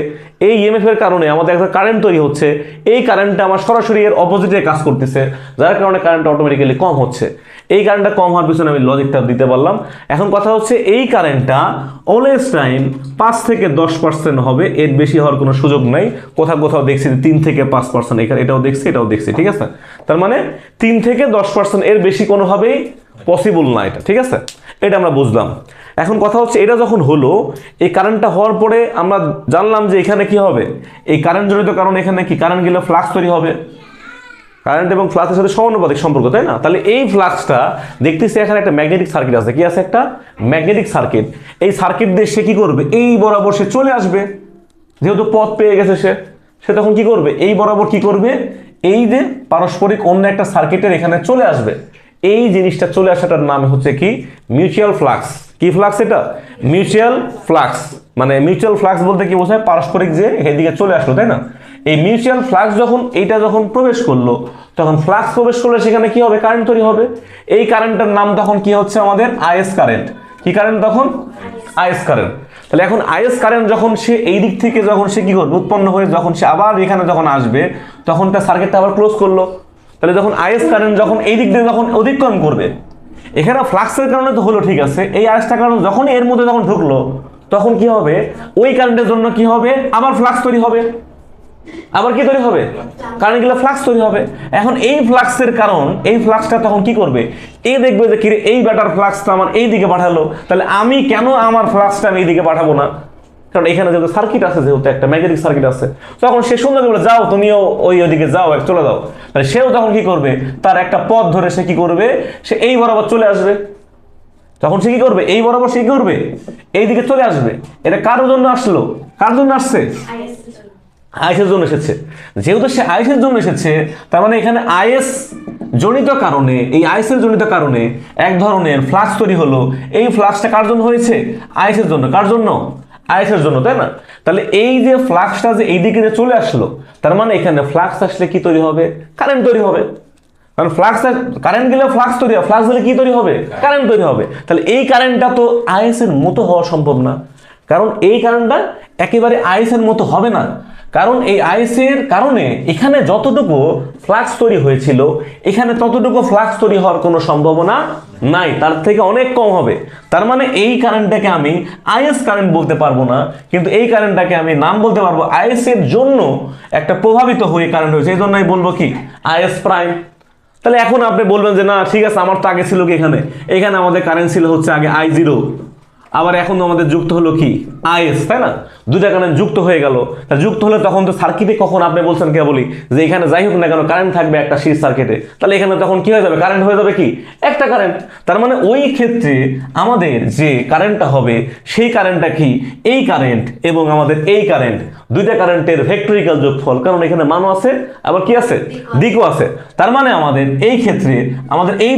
এই ইএমএফ এর কারণে আমাদের একটা কারেন্ট তৈরি হচ্ছে, এই কারেন্টটা আমার সরাসরি এর অপোজিটে কাজ করতেছে, যার কারণে কারেন্টটা অটোমেটিক্যালি কম হচ্ছে। এই কারেন্টটা কম হওয়ার পিছনে আমি লজিকটা দিতে পারলাম। এখন কথা হচ্ছে এই কারেন্টটা অলওয়েজ টাইম 5 থেকে 10% হবে, এর বেশি হওয়ার কোনো সুযোগ নাই। কোথাও দেখছি 3 থেকে 5%, এখানে এটাও দেখছি, ঠিক আছে। তার মানে 3 থেকে 10% এর বেশি কোনোভাবেই পসিবল না এটা, ঠিক আছে। এটা আমরা বুঝলাম। এখন কথা হচ্ছে এটা যখন হলো, এই কারেন্টটা হওয়ার পরে আমরা জানলাম যে এখানে কি হবে, এই কারেন্ট জনিত কারণে এখানে কি কারেন্ট গেলে ফ্লাক্স তৈরি হবে। কারেন্ট এবং ফ্লাক্সের সাথে সমানুপাতিক সম্পর্ক, তাই না? তাহলে এই ফ্লাক্সটা দেখতেছি এখানে একটা ম্যাগনেটিক সার্কিট আছে। কি আছে? একটা ম্যাগনেটিক সার্কিট। এই সার্কিট দিয়ে সে কি করবে, এই বরাবর সে চলে আসবে, যেহেতু পথ পেয়ে গেছে সে তখন কি করবে, এই বরাবর কি করবে, এই যে পারস্পরিক অন্য একটা সার্কিটের এখানে চলে আসবে। এই জিনিসটা চলে আসাটার নাম হচ্ছে কি মিউচুয়াল ফ্লাক্স। কি ফ্লাক্স? এটা মিউচুয়াল ফ্লাক্স। মানে মিউচুয়াল ফ্লাক্স বলতে কি বোঝায়, পারস্পরিক যে এদিকে চলে আসলো, তাই না? এই মিউচুয়াল ফ্লাক্স যখন প্রবেশ করলো, তখন ফ্লাক্স প্রবেশ করলে সেখানে কি হবে, কারেন্ট তৈরি হবে। এই কারেন্টের নাম তখন কি হচ্ছে আমাদের আইএস কারেন্ট। কি কারেন্ট তখন? Is current. তাহলে এখন আইএস কারেন্ট যখন সে এই দিক থেকে যখন সে কি করবে, উৎপন্ন হয়ে যখন সে আবার এখানে যখন আসবে, তখন তার সার্কিটটা আবার ক্লোজ করলো। তাহলে যখন আইএস কারেন্ট যখন এই দিক দিয়ে যখন অতিক্রম করবে, এখানে ফ্লাক্সের কারণে তো হলো, ঠিক আছে। এই আইএসটা কারণ যখন এর মধ্যে যখন ঢুকলো, তখন কি হবে, ওই কারেন্টের জন্য কি হবে, আবার ফ্লাক্স তৈরি হবে। আবার কি তৈরি হবে, কারেন্ট গেলে ফ্লাক্স তৈরি হবে। এখন এই ফ্লাক্সের কারণ, এই ফ্লাক্সটা তখন কি করবে, এই দেখবে যে কি এই ব্যাটার ফ্লাক্সটা আমার এই দিকে পাঠালো, তাহলে আমি কেন আমার ফ্লাক্সটা আমি এই দিকে পাঠাবো না? কারণ এখানে যেহেতু সার্কিট আছে, যেহেতু একটা ম্যাগনেটিক সার্কিট আছে, তখন সে সুন্দর বলে যাও তুমিও ওইদিকে যাও, চলে যাও। তাহলে সেও তখন কি করবে, তার একটা পথ ধরে সে কি করবে, সে এই বরাবর চলে আসবে। তখন সে কি করবে, এই বরাবর সে কি করবে, এইদিকে চলে আসবে। এটা কার জন্য আসলো, কার জন্য আসছে? আইএসের জন্য এসেছে। যেহেতু সে আইএসের জন্য এসেছে, তার মানে এখানে আইএস জনিত কারণে, এই আইএসের জনিত কারণে এক ধরনের ফ্লাক্স তৈরি হলো। এই ফ্লাক্সটা কার জন্য হয়েছে, আইএসের জন্য। কার জন্য? আইএসের জন্য, তাই না? তাহলে এই যে ফ্লাক্সটা যে এইদিকে যে চলে আসলো, তার মানে এখানে ফ্লাক্স আসলে কি তৈরি হবে, কারেন্ট তৈরি হবে। কারণ ফ্লাক্স, কারেন্ট গেলে ফ্লাক্স তৈরি হবে, ফ্লাক্স দিলে কি তৈরি হবে, কারেন্ট তৈরি হবে। তাহলে এই কারেন্টটা তো আইএস এর মতো হওয়া সম্ভব না, কারণ এই কারেন্টটা একেবারে আইএস এর মতো হবে না। কারণ এই আইএস এর কারণে এখানে যতটুকু ফ্লাক্স তৈরি হয়েছিল, এখানে ততটুকু ফ্লাক্স তৈরি হওয়ার কোনো সম্ভাবনা নাই, তার থেকে অনেক কম হবে। তার মানে এই কারেন্টটাকে আমি আইএস কারেন্ট বলতে পারবো না, কিন্তু এই কারেন্টটাকে আমি নাম বলতে পারবো আইএস এর জন্য একটা প্রভাবিত হয়ে কারেন্ট হয়েছে, এই জন্য আমি বলবো কি আইএস প্রাইম। তাহলে এখন আপনি বলবেন যে না ঠিক আছে, আমার তো আগে ছিল কি এখানে আমাদের কারেন্ট ছিল হচ্ছে আগে I0, আবার এখন আমাদের যুক্ত হলো কি আইএস, তাই না? দুইটা কারেন্ট যুক্ত হয়ে গেল। যুক্ত হলে তখন তো সার্কিটে কখন আপনি বলছেন কে বলি যে এখানে যাই হোক না কেন কারেন্ট থাকবে একটা সিরিজ সার্কিটে, তাহলে এখানে তখন কি হয়ে যাবে, কারেন্ট হয়ে যাবে কি একটা কারেন্ট। তার মানে ওই ক্ষেত্রে আমাদের যে কারেন্টটা হবে, সেই কারেন্টটা কি এই কারেন্ট এবং আমাদের এই কারেন্ট, দুইটা কারেন্টের ভেক্টরিক্যাল যোগফল। কারণ এখানে মানও আছে, আবার কি আছে, দিকও আছে। তার মানে আমাদের এই ক্ষেত্রে আমাদের এই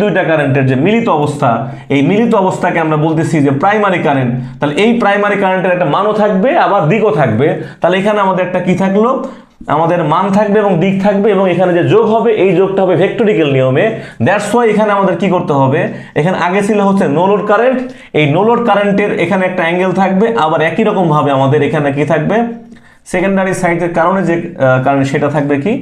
দুইটা কারেন্টের যে মিলিত অবস্থা, এই মিলিত অবস্থাকে আমরা বলতেছি যে প্রাইমারি কারেন্ট। তাহলে এই প্রাইমারি কারেন্টের একটা মানও থাকবে, আবার দিকও থাকবে। তাহলে এখানে আমাদের একটা কি থাকলো, আমাদের মান থাকবে এবং দিক থাকবে, এবং এখানে যে যোগ হবে এই যোগটা হবে ভেক্টরিক্যাল নিয়মে। দ্যাটস ওয়াই এখানে আমাদের কি করতে হবে, এখানে আগে ছিল হচ্ছে নো লোড কারেন্ট, এই নো লোড কারেন্টের এখানে একটা অ্যাঙ্গেল থাকবে, আবার একই রকম ভাবে আমাদের এখানে কি থাকবে, সেকেন্ডারি সাইডের কারণে যে কারণে সেটা থাকবে কি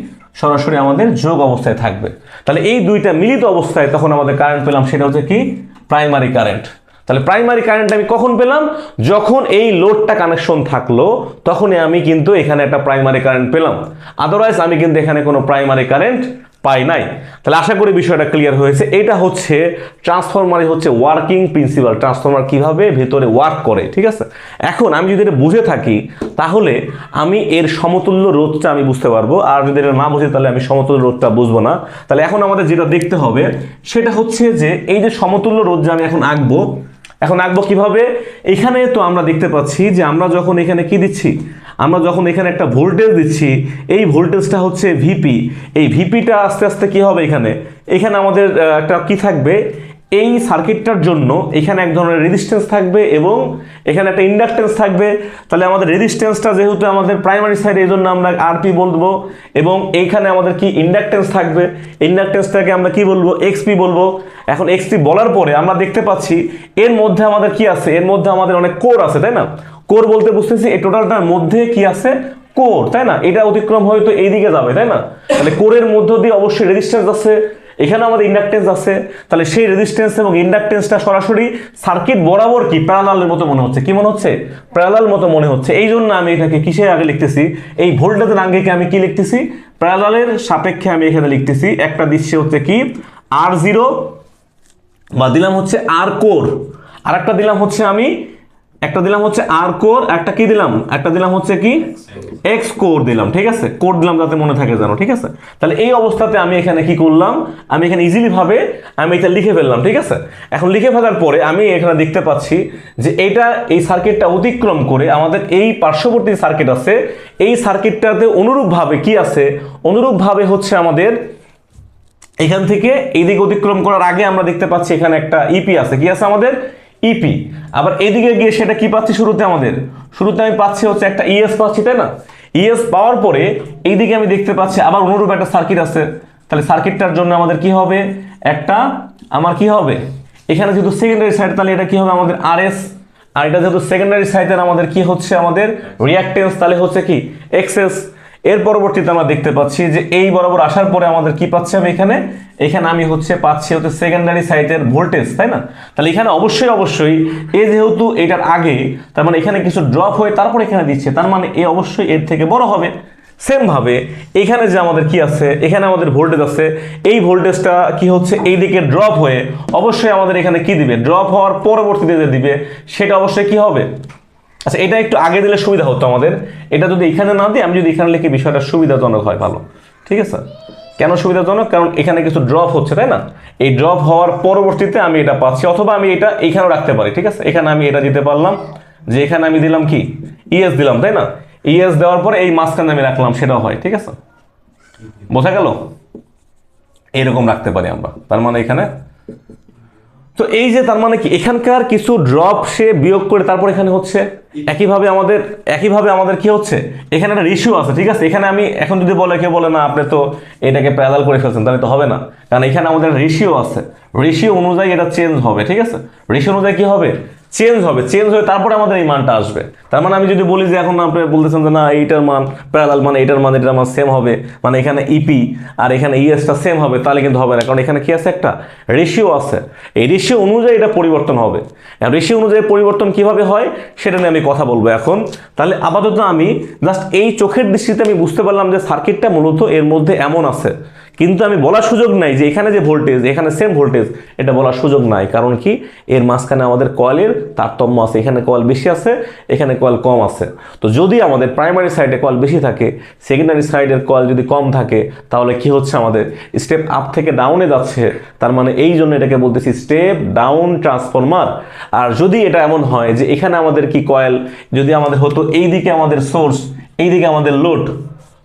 সরাসরি আমাদের যোগ অবস্থায় থাকবে। তাহলে এই দুইটা মিলিত অবস্থায় তখন আমাদের কারেন্ট পেলাম, সেটা হচ্ছে কি প্রাইমারি কারেন্ট। তাহলে প্রাইমারি কারেন্ট আমি কখন পেলাম, যখন এই লোডটা কানেকশন থাকলো, তখনই আমি কিন্তু এখানে একটা প্রাইমারি কারেন্ট পেলাম। আদারওয়াইজ আমি কিন্তু এখানে কোনো প্রাইমারি কারেন্ট পাই নাই। তাহলে আশা করি বিষয়টা ক্লিয়ার হয়েছে। এটা হচ্ছে ট্রান্সফরমারই হচ্ছে ওয়ার্কিং প্রিন্সিপাল, ট্রান্সফরমার কিভাবে ভেতরে ওয়ার্ক করে, ঠিক আছে। এখন আমি যদি এটা বুঝে থাকি, তাহলে আমি এর সমতুল্য রোধটা আমি বুঝতে পারবো, আর যদি এটা না বুঝি তাহলে আমি সমতুল্য রোধটা বুঝবো না। তাহলে এখন আমাদের যেটা দেখতে হবে সেটা হচ্ছে যে এই যে সমতুল্য রোধ যে আমি এখন আঁকবো, এখন আঁকবো কিভাবে? এখানে তো আমরা দেখতে পাচ্ছি যে আমরা যখন এখানে কি দিচ্ছি, আমরা যখন এখানে একটা ভোল্টেজ দিচ্ছি, এই ভোল্টেজটা হচ্ছে ভিপি। এই ভিপিটা আস্তে আস্তে কি হবে, এখানে এখানে আমাদের একটা কি থাকবে, এই সার্কিটটার জন্য এখানে এক ধরনের রেজিস্ট্যান্স থাকবে এবং এখানে একটা ইন্ডাকটেন্স থাকবে। তাহলে আমাদের রেজিস্ট্যান্সটা যেহেতু আমাদের প্রাইমারি সাইড, এই জন্য আমরা আরপি বলবো, এবং এইখানে আমাদের কি ইন্ডাকটেন্স থাকবে, ইন্ডাকটেন্সটাকে আমরা কি বলবো, এক্সপি বলবো। এখন এক্সপি বলার পরে আমরা দেখতে পাচ্ছি এর মধ্যে আমাদের কি আছে, এর মধ্যে আমাদের অনেক কোর আছে, তাই না? কোর বলতে বুঝতেছি এই টোটালটার মধ্যে কি আছে, কোর, তাই না? এটা অতিক্রম হয়তো এইদিকে যাবে, তাই না? তাহলে কোরের মধ্য দিয়ে অবশ্যই রেজিস্ট্যান্স আছে, এখানে আমাদের ইন্ডাকটেন্স আছে। তাহলে সেই রেজিস্ট্যান্স এবং ইন্ডাকটেন্সটা সরাসরি সার্কিট বরাবর কি প্যারালালের মতো মনে হচ্ছে। কি মনে হচ্ছে? প্যারালাল মতো মনে হচ্ছে। এই জন্য আমি এটাকে কিসের আগে লিখতেছি, এই ভোল্টেজের আগে আমি কি লিখতেছি, প্যারালালের সাপেক্ষে আমি এখানে লিখতেছি। একটা দিচ্ছে হচ্ছে কি R0 বা দিলাম হচ্ছে আর কোর, আর একটা দিলাম হচ্ছে আমি একটা দিলাম হচ্ছে আর কোর, একটা কি দিলাম, একটা দিলাম হচ্ছে কি এক্স কোর দিলাম, ঠিক আছে? কোর দিলাম যাতে মনে থাকে জানো, ঠিক আছে? তাহলে এই অবস্থাতে আমি এখানে কি করলাম, আমি এখানে ইজিলি ভাবে আমি এটা লিখে ফেললাম, ঠিক আছে? এখন লিখে ফেলার পরে আমি এখানে দেখতে পাচ্ছি যে এটা এই সার্কিটটা অতিক্রম করে আমাদের এই পার্শ্ববর্তী সার্কিট আছে, এই সার্কিটটাতে অনুরূপভাবে কি আছে, অনুরূপভাবে হচ্ছে আমাদের এখান থেকে এইদিকে অতিক্রম করার আগে আমরা দেখতে পাচ্ছি এখানে একটা ইপি আছে। কি আছে আমাদের? ইপি। আবার এদিকে গিয়ে সেটা কি পাচ্ছি, শুরুতে আমি পাচ্ছি হচ্ছে একটা ইএস পাচ্ছি, তাই না? ইএস পাওয়ার পরে এইদিকে আমি দেখতে পাচ্ছি আবার অনুরূপ একটা সার্কিট আছে। তাহলে সার্কিটটার জন্য আমাদের কি হবে, একটা আমার কি হবে, এখানে যেহেতু সেকেন্ডারি সাইড, তাহলে এটা কি হবে আমাদের আরএস, আর এটা যেহেতু সেকেন্ডারি সাইডের আমাদের কি হচ্ছে, আমাদের রিঅ্যাকটেন্স, তাহলে হচ্ছে কি এক্সএস। এর পরবর্তীতে আমরা দেখতে পাচ্ছি যে এই বরাবর আসার পরে আমাদের কি পাচ্ছি, আমি এখানে আমি হচ্ছে পাচ্ছি হচ্ছে সেকেন্ডারি সাইডের ভোল্টেজ, তাই না? তাহলে এখানে অবশ্যই এ যেহেতু এটার আগে, তার মানে এখানে কিছু ড্রপ হয়ে তারপর এখানে দিচ্ছে, তার মানে এ অবশ্যই এর থেকে বড় হবে। সেম ভাবে এখানে যে আমাদের কি আছে, এখানে আমাদের ভোল্টেজ আছে, এই ভোল্টেজটা কি হচ্ছে এই দিকে ড্রপ হয়ে অবশ্যই আমাদের এখানে কি দিবে, ড্রপ হওয়ার পরবর্তীতে যে দিবে সেটা অবশ্যই কি হবে। আচ্ছা, এটা একটু আগে দিলে সুবিধা হতো আমাদের, এটা যদি এখানে না দিই, আমি যদি এখানে লিখি বিষয়টা সুবিধাজনক হয়, ভালো, ঠিক আছে? কেন সুবিধাজনক? কারণ এখানে কিছু ড্রপ হচ্ছে, তাই না? এই ড্রপ হওয়ার পরবর্তীতে আমি এটা পাচ্ছি, অথবা আমি এটা এখানেও রাখতে পারি, ঠিক আছে? এখানে আমি এটা দিতে পারলাম যে এখানে আমি দিলাম কি ইএস দিলাম, তাই না? ইএস দেওয়ার পরে এই মাঝখানে আমি রাখলাম, সেটাও হয়, ঠিক আছে? বোঝা গেল? এরকম রাখতে পারি আমরা, তার মানে এখানে তো এই যে তার মানে কি এখানকার কিছু ড্রপ সে বিয়োগ করে তারপর এখানে হচ্ছে একইভাবে আমাদের কি হচ্ছে, এখানে একটা রেশিও আছে, ঠিক আছে? এখানে আমি এখন যদি বলে কেউ বলে না আপনি তো এটাকে প্যারালাল করে ফেলছেন, তাহলে তো হবে না, কারণ এখানে আমাদের রেশিও আছে, রেশিও অনুযায়ী এটা চেঞ্জ হবে, ঠিক আছে? রেশিও অনুযায়ী কি হবে, চেঞ্জ হয়ে তারপরে আমাদের এই মানটা আসবে। তার মানে আমি যদি বলি যে এখন আপনি বলতেছেন যে না এইটার মান প্যারালাল, মানে এটার মান এটার মান সেম হবে, মানে এখানে ইপি আর এখানে ইএসটা সেম হবে, তাহলে কিন্তু হবে না, কারণ এখানে কি আছে, একটা রেশিও আছে। এই রেশিও অনুযায়ী এটা পরিবর্তন হবে। রেশিও অনুযায়ী পরিবর্তন কিভাবে হয় সেটা নিয়ে আমি কথা বলবো এখন। তাহলে আপাতত আমি জাস্ট এই চোখের দৃষ্টিতে আমি বুঝতে পারলাম যে সার্কিটটা মূলত এর মধ্যে এমন আছে, কিন্তু আমি বলার সুযোগ নাই যে এখানে যে ভোল্টেজ, এখানে সেম ভোল্টেজ, এটা বলার সুযোগ নাই। কারণ কি, এর মাঝখানে আমাদের কয়েলের তারতম্য আছে, এখানে কয়েল বেশি আছে, এখানে কয়েল কম আছে। তো যদি আমাদের প্রাইমারি সাইডে কয়েল বেশি থাকে, সেকেন্ডারি সাইডের কয়েল যদি কম থাকে, তাহলে কি হচ্ছে, আমাদের স্টেপ আপ থেকে ডাউনে যাচ্ছে, তার মানে এই জন্য এটাকে বলতেছি স্টেপ ডাউন ট্রান্সফরমার। আর যদি এটা এমন হয় যে এখানে আমাদের কি কয়েল যদি আমাদের হতো এইদিকে আমাদের সোর্স, এইদিকে আমাদের লোড,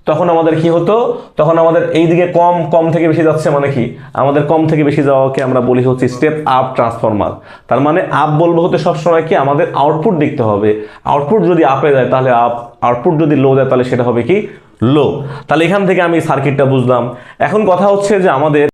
তখন আমাদের কি হতো, তখন আমাদের এইদিকে কম থেকে বেশি যাচ্ছে, মানে কি আমাদের কম থেকে বেশি যাওয়াকে আমরা বলি হচ্ছে স্টেপ আপ ট্রান্সফরমার। তার মানে আপ বলবো হতে সবসময় কি আমাদের আউটপুট দেখতে হবে, আউটপুট যদি আপে যায় তাহলে আপ, আউটপুট যদি লো যায় তাহলে সেটা হবে কি লো। তাহলে এখান থেকে আমি সার্কিটটা বুঝলাম। এখন কথা হচ্ছে যে আমাদের